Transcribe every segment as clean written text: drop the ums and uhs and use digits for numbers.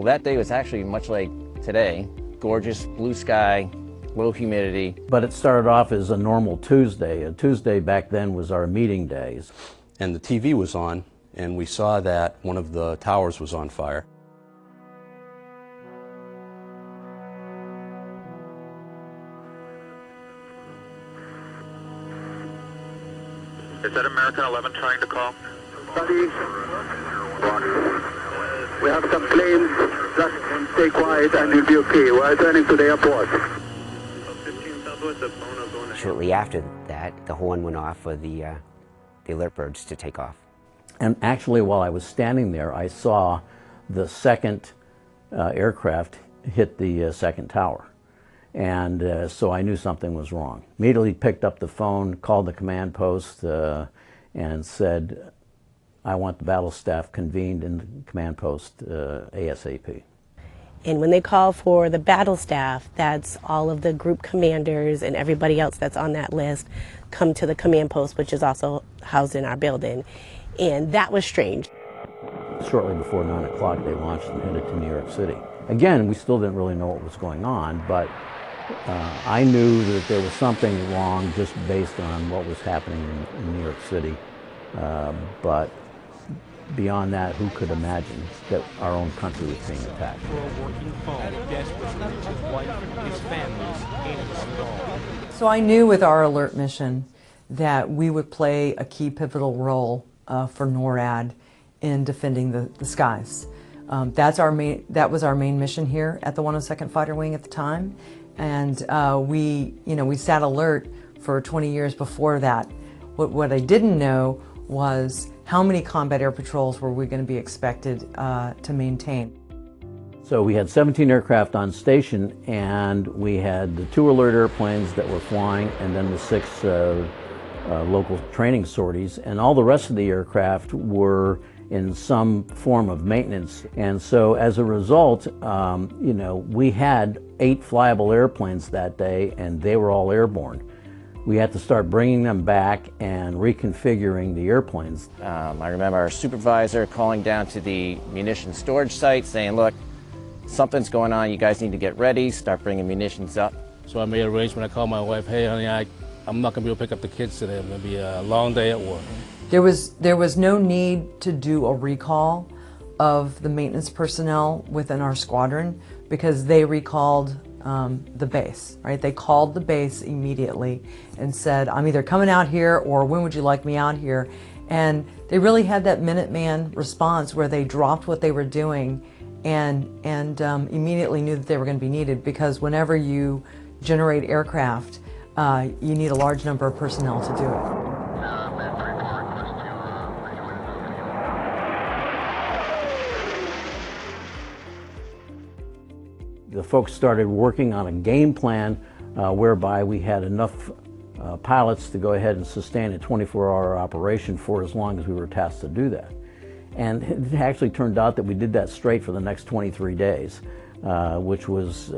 that day was actually much like today. Gorgeous blue sky, low humidity. But it started off as a normal Tuesday. A Tuesday back then was our meeting days. And the TV was on, and we saw that one of the towers was on fire. Is that American 11 trying to call? Study. We have some planes. Just stay quiet and you'll be okay. We're turning to the airport. Shortly after that, the horn went off for the alert birds to take off. And actually, while I was standing there, I saw the second aircraft hit the second tower. And so I knew something was wrong. Immediately picked up the phone, called the command post, and said, I want the battle staff convened in the command post ASAP. And when they call for the battle staff, that's all of the group commanders and everybody else that's on that list come to the command post, which is also housed in our building. And that was strange. Shortly before 9 o'clock, they launched and headed to New York City. Again, we still didn't really know what was going on, but I knew that there was something wrong just based on what was happening in New York City. But beyond that, who could imagine that our own country was being attacked? So I knew with our alert mission that we would play a key pivotal role for NORAD in defending the skies. That was our main mission here at the 102nd Fighter Wing at the time, and we sat alert for 20 years before that. What I didn't know was how many combat air patrols were we going to be expected to maintain. So we had 17 aircraft on station, and we had the 2 alert airplanes that were flying, and then the 6 local training sorties, and all the rest of the aircraft were in some form of maintenance. And so as a result, we had 8 flyable airplanes that day, and they were all airborne. We had to start bringing them back and reconfiguring the airplanes. I remember our supervisor calling down to the munitions storage site saying, look, something's going on, you guys need to get ready, start bringing munitions up. So I made an arrangement. I called my wife, hey honey, I'm not going to be able to pick up the kids today. It's going to be a long day at work. There was no need to do a recall of the maintenance personnel within our squadron because they recalled the base, right? They called the base immediately and said, I'm either coming out here or when would you like me out here? And they really had that Minuteman response where they dropped what they were doing and immediately knew that they were going to be needed, because whenever you generate aircraft, you need a large number of personnel to do it. The folks started working on a game plan whereby we had enough pilots to go ahead and sustain a 24-hour operation for as long as we were tasked to do that. And it actually turned out that we did that straight for the next 23 days, which was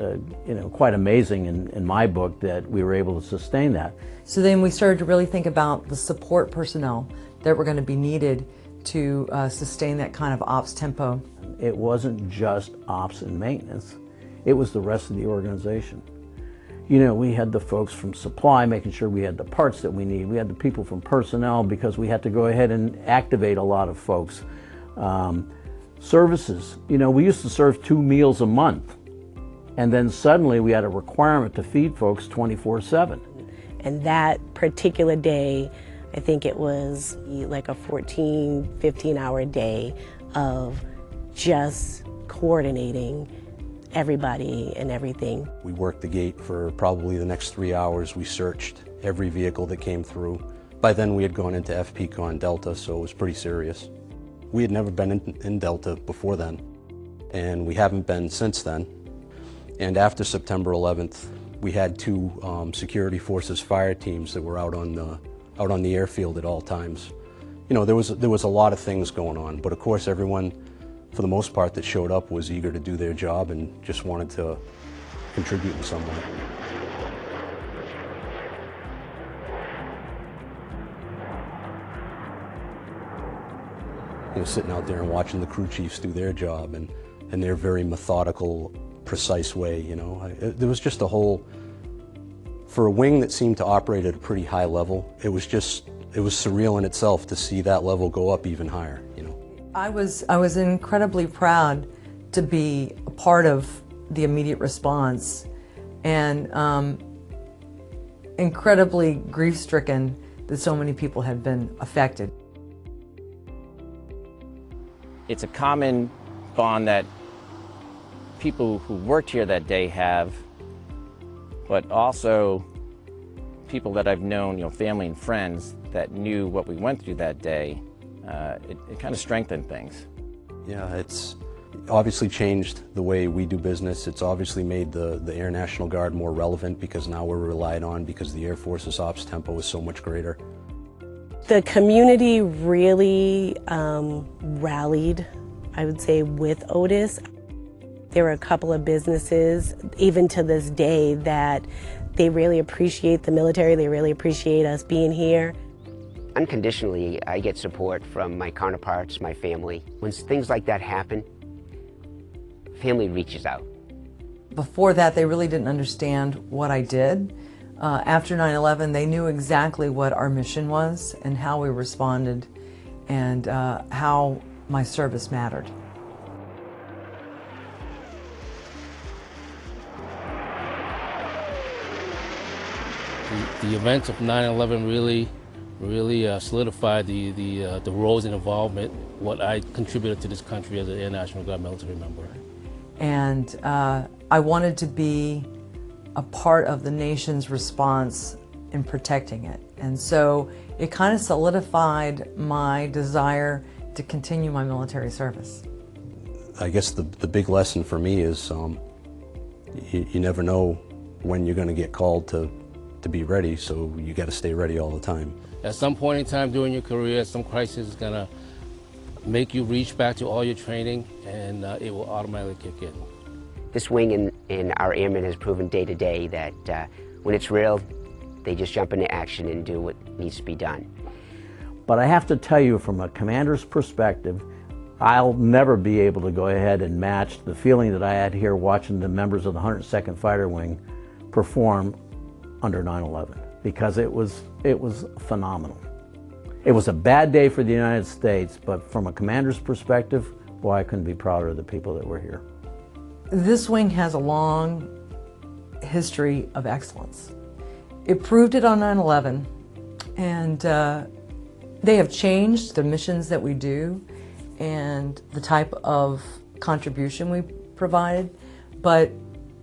quite amazing in my book that we were able to sustain that. So then we started to really think about the support personnel that were going to be needed to sustain that kind of ops tempo. It wasn't just ops and maintenance. It was the rest of the organization. We had the folks from supply making sure we had the parts that we need. We had the people from personnel because we had to go ahead and activate a lot of folks. Services, we used to serve 2 meals a month, and then suddenly we had a requirement to feed folks 24/7. And that particular day, I think it was like a 14, 15-hour day of just coordinating everybody and everything. We worked the gate for probably the next 3 hours. We searched every vehicle that came through. By then we had gone into FPCON Delta, so it was pretty serious. We had never been in Delta before then, and we haven't been since then. And after September 11th, we had 2 security forces fire teams that were out on the airfield at all times. There was a lot of things going on, but of course everyone, for the most part, that showed up was eager to do their job and just wanted to contribute in some way. Sitting out there and watching the crew chiefs do their job, and in their very methodical, precise way, you know. There was just a whole, for a wing that seemed to operate at a pretty high level, it was surreal in itself to see that level go up even higher, you know. I was incredibly proud to be a part of the immediate response, and incredibly grief-stricken that so many people had been affected. It's a common bond that people who worked here that day have, but also people that I've known, you know, family and friends that knew what we went through that day. It kind of strengthened things. Yeah, it's obviously changed the way we do business. It's obviously made the Air National Guard more relevant because now we're relied on because the Air Force's ops tempo is so much greater. The community really rallied, I would say, with Otis. There were a couple of businesses, even to this day, that they really appreciate the military, they really appreciate us being here. Unconditionally, I get support from my counterparts, my family. When things like that happen, family reaches out. Before that, they really didn't understand what I did. After 9/11, they knew exactly what our mission was and how we responded and how my service mattered. The events of 9/11 really solidified the roles and involvement, what I contributed to this country as an Air National Guard military member. And I wanted to be a part of the nation's response in protecting it. And so it kind of solidified my desire to continue my military service. I guess the big lesson for me is you never know when you're going to get called to be ready, so you got to stay ready all the time. At some point in time during your career, some crisis is going to make you reach back to all your training, and it will automatically kick in. This wing in our Airmen has proven day to day that when it's real, they just jump into action and do what needs to be done. But I have to tell you, from a commander's perspective, I'll never be able to go ahead and match the feeling that I had here watching the members of the 102nd Fighter Wing perform under 9/11, because it was phenomenal. It was a bad day for the United States, but from a commander's perspective, boy, I couldn't be prouder of the people that were here. This wing has a long history of excellence. It proved it on 9/11, and they have changed the missions that we do and the type of contribution we provided, but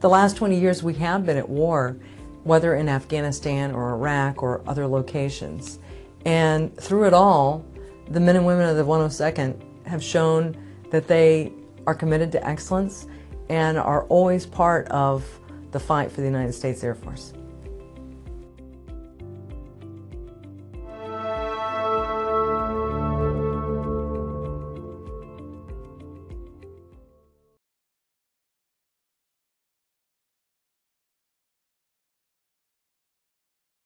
the last 20 years we have been at war, whether in Afghanistan or Iraq or other locations. And through it all, the men and women of the 102nd have shown that they are committed to excellence and are always part of the fight for the United States Air Force.